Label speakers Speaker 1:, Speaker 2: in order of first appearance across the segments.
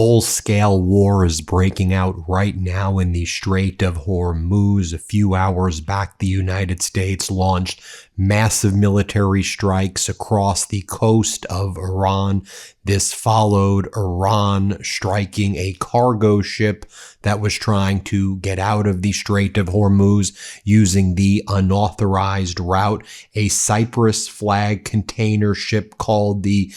Speaker 1: full-scale war is breaking out right now in the Strait of Hormuz. A few hours back, the United States launched massive military strikes across the coast of Iran. This followed Iran striking a cargo ship that was trying to get out of the Strait of Hormuz using the unauthorized route. A Cyprus flag container ship called the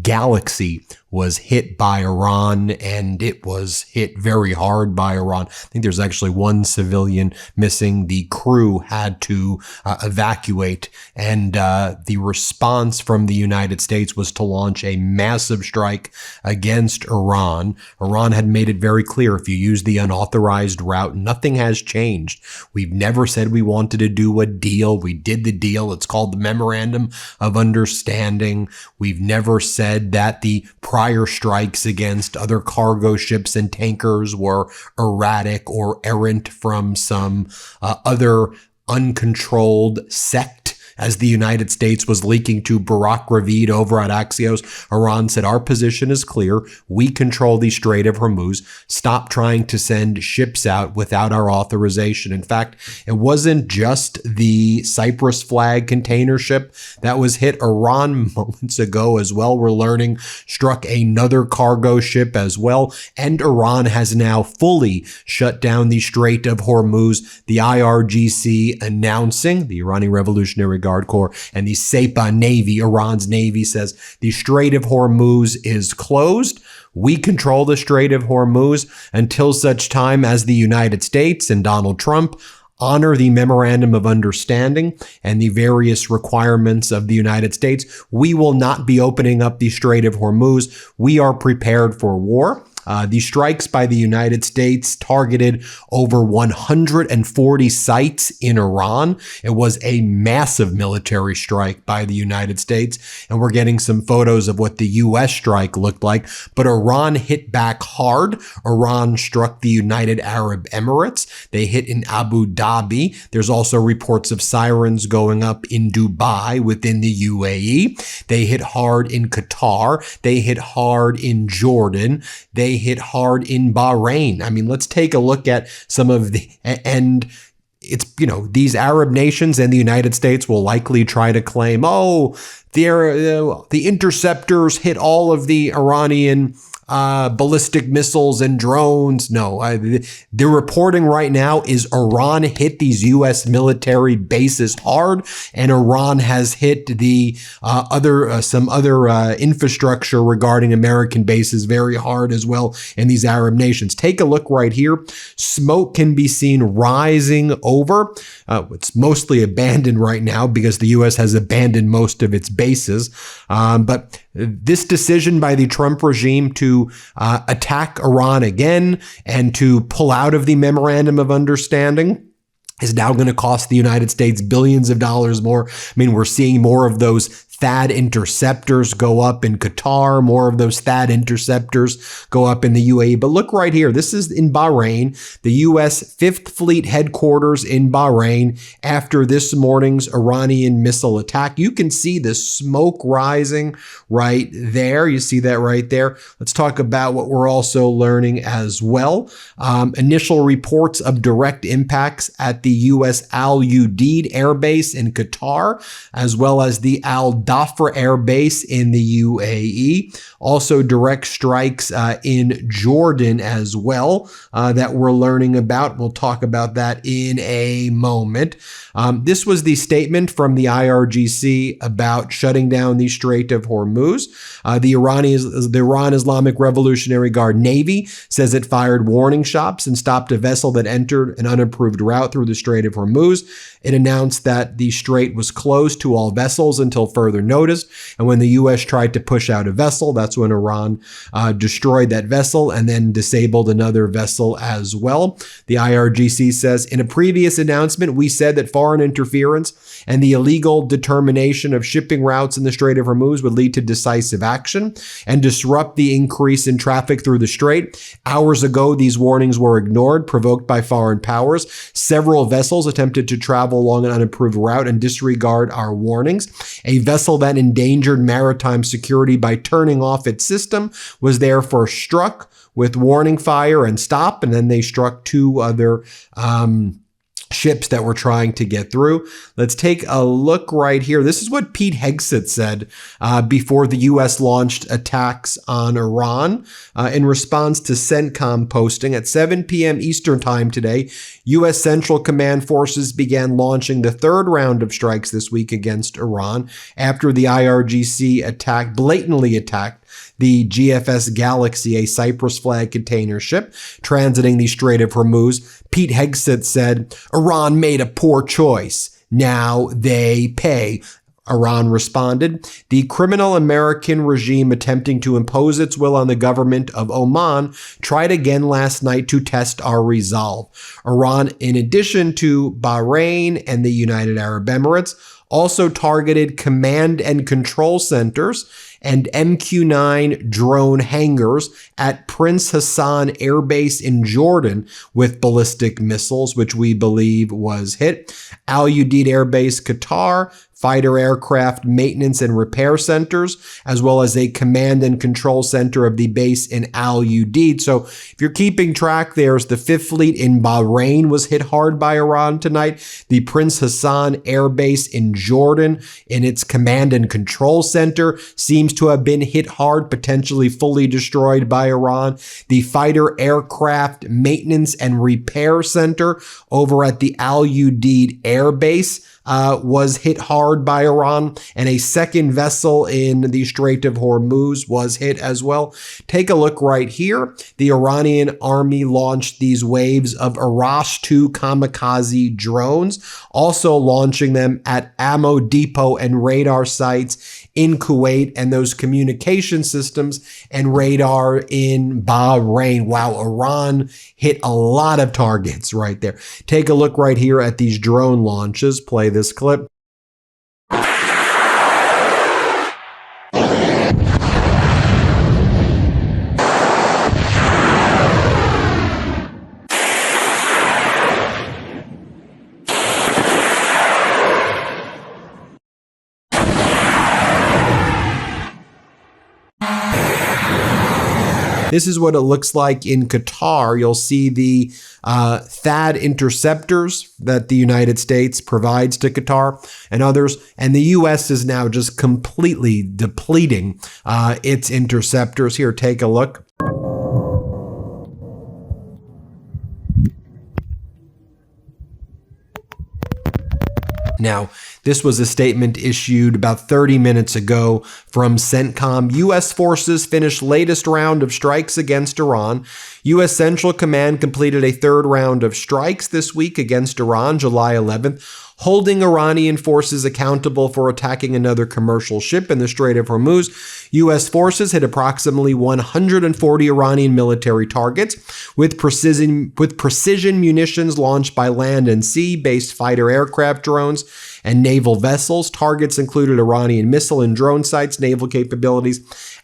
Speaker 1: Galaxy was hit by Iran, and it was hit very hard by Iran. I think there's actually one civilian missing. The crew had to evacuate, and the response from the United States was to launch a massive strike against Iran. Iran had made it very clear, if you use the unauthorized route, nothing has changed. We've never said we wanted to do a deal. We did the deal. It's called the Memorandum of Understanding. We've never said that the prior strikes against other cargo ships and tankers were erratic or errant from some other uncontrolled sect. As the United States was leaking to Barack Ravid over at Axios, Iran said, our position is clear. We control the Strait of Hormuz. Stop trying to send ships out without our authorization. In fact, it wasn't just the Cyprus flag container ship that was hit. Iran moments ago as well, we're learning, struck another cargo ship as well. And Iran has now fully shut down the Strait of Hormuz. The IRGC announcing, the Iranian Revolutionary Guard Corps, and the Sepah Navy, Iran's Navy, says the Strait of Hormuz is closed. We control the Strait of Hormuz until such time as the United States and Donald Trump honor the Memorandum of Understanding and the various requirements of the United States. We will not be opening up the Strait of Hormuz. We are prepared for war. The strikes by the United States targeted over 140 sites in Iran. It was a massive military strike by the United States, and we're getting some photos of what the U.S. strike looked like. But Iran hit back hard. Iran struck the United Arab Emirates. They hit in Abu Dhabi. There's also reports of sirens going up in Dubai within the UAE. They hit hard in Qatar. They hit hard in Jordan. They hit hard in Bahrain. I mean, let's take a look at some of the, and it's, these Arab nations and the United States will likely try to claim, the interceptors hit all of the Iranian ballistic missiles and drones. No, the reporting right now is Iran hit these U.S. military bases hard, and Iran has hit the some other infrastructure regarding American bases very hard as well in these Arab nations. Take a look right here. Smoke can be seen rising over. It's mostly abandoned right now because the U.S. has abandoned most of its bases. But this decision by the Trump regime to attack Iran again and to pull out of the Memorandum of Understanding is now going to cost the United States billions of dollars more. I mean, we're seeing more of those THAAD interceptors go up in Qatar, more of those THAAD interceptors go up in the UAE. But look right here. This is in Bahrain, the U.S. 5th Fleet headquarters in Bahrain after this morning's Iranian missile attack. You can see the smoke rising right there. You see that right there. Let's talk about what we're also learning as well. Initial reports of direct impacts at the U.S. Al Udeid Air Base in Qatar, as well as the Al Dhafra Air Base in the UAE. Also direct strikes in Jordan as well that we're learning about. We'll talk about that in a moment. This was the statement from the IRGC about shutting down the Strait of Hormuz. The Iran Islamic Revolutionary Guard Navy says it fired warning shots and stopped a vessel that entered an unapproved route through the Strait of Hormuz. It announced that the strait was closed to all vessels until further notice. And when the U.S. tried to push out a vessel, that's when Iran destroyed that vessel and then disabled another vessel as well. The IRGC says, in a previous announcement, we said that foreign interference and the illegal determination of shipping routes in the Strait of Hormuz would lead to decisive action and disrupt the increase in traffic through the strait. Hours ago, these warnings were ignored, provoked by foreign powers. Several vessels attempted to travel along an unapproved route and disregard our warnings. A vessel vessel that endangered maritime security by turning off its system was therefore struck with warning fire and stop, and then they struck two other ships that were trying to get through. Let's take a look right here. This is what Pete Hegseth said before the U.S. launched attacks on Iran in response to CENTCOM posting. At 7 p.m. Eastern time today, U.S. Central Command forces began launching the third round of strikes this week against Iran after the IRGC blatantly attacked the GFS Galaxy, a Cyprus flag container ship transiting the Strait of Hormuz. Pete Hegseth said, "Iran made a poor choice. Now they pay." Iran responded, "The criminal American regime attempting to impose its will on the government of Oman tried again last night to test our resolve." Iran, in addition to Bahrain and the United Arab Emirates, also targeted command and control centers and MQ-9 drone hangars at Prince Hassan Air Base in Jordan with ballistic missiles, which we believe was hit. Al Udeid Air Base, Qatar, fighter aircraft maintenance and repair centers, as well as a command and control center of the base in Al Udeid. So if you're keeping track, there's the Fifth Fleet in Bahrain was hit hard by Iran tonight. The Prince Hassan Air Base in Jordan in its command and control center seems to have been hit hard, potentially fully destroyed by Iran. The fighter aircraft maintenance and repair center over at the Al Udeid Air Base was hit hard by Iran, and a second vessel in the Strait of Hormuz was hit as well. Take a look right here. The Iranian army launched these waves of Arash-2 kamikaze drones, also launching them at ammo depot and radar sites in Kuwait and those communication systems and radar in Bahrain. Wow, Iran hit a lot of targets right there. Take a look right here at these drone launches. Play this clip. This is what it looks like in Qatar. You'll see the THAAD interceptors that the United States provides to Qatar and others. And the U.S. is now just completely depleting its interceptors. Here, take a look. Now, this was a statement issued about 30 minutes ago from CENTCOM. U.S. forces finished latest round of strikes against Iran. U.S. Central Command completed a third round of strikes this week against Iran, July 11th, holding Iranian forces accountable for attacking another commercial ship in the Strait of Hormuz. U.S. forces hit approximately 140 Iranian military targets with precision munitions launched by land and sea-based fighter aircraft drones and naval vessels. Targets included Iranian missile and drone sites, naval capabilities,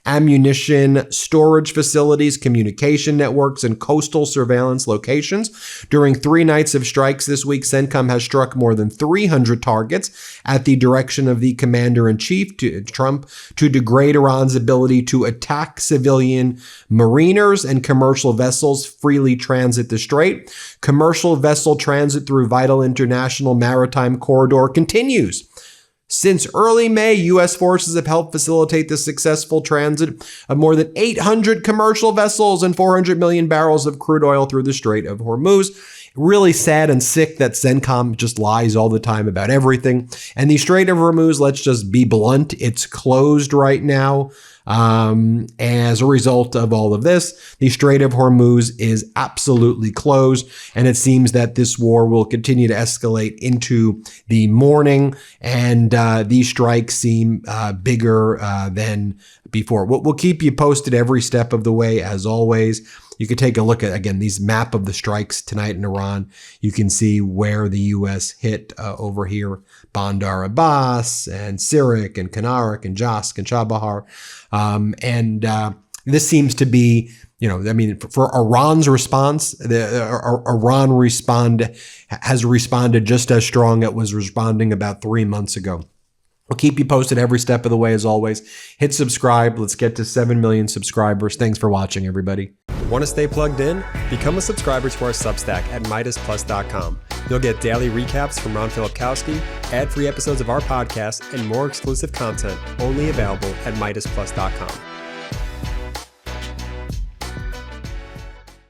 Speaker 1: ammunition storage facilities, communication networks, and coastal surveillance locations. During 3 nights of strikes this week, CENTCOM has struck more than 300 targets at the direction of the commander-in-chief, Trump, to degrade Iran's ability to attack civilian mariners and commercial vessels freely transit the strait. Commercial vessel transit through vital international maritime corridor continues. Since early May, U.S. forces have helped facilitate the successful transit of more than 800 commercial vessels and 400 million barrels of crude oil through the Strait of Hormuz. Really sad and sick that CENTCOM just lies all the time about everything. And the Strait of Hormuz, let's just be blunt, it's closed right now. As a result of all of this, the Strait of Hormuz is absolutely closed, and it seems that this war will continue to escalate into the morning, and these strikes seem bigger than before. We'll keep you posted every step of the way, as always. You can take a look at, again, these map of the strikes tonight in Iran. You can see where the U.S. hit over here, Bandar Abbas and Sirik and Kanarik and Jask and Chabahar. This seems to be, for Iran's response, Iran has responded just as strong as it was responding about 3 months ago. I'll keep you posted every step of the way as always. Hit subscribe. Let's get to 7 million subscribers. Thanks for watching, everybody.
Speaker 2: Want to stay plugged in? Become a subscriber to our Substack at MeidasPlus.com. You'll get daily recaps from Ron Filipkowski, ad-free episodes of our podcast, and more exclusive content only available at MeidasPlus.com.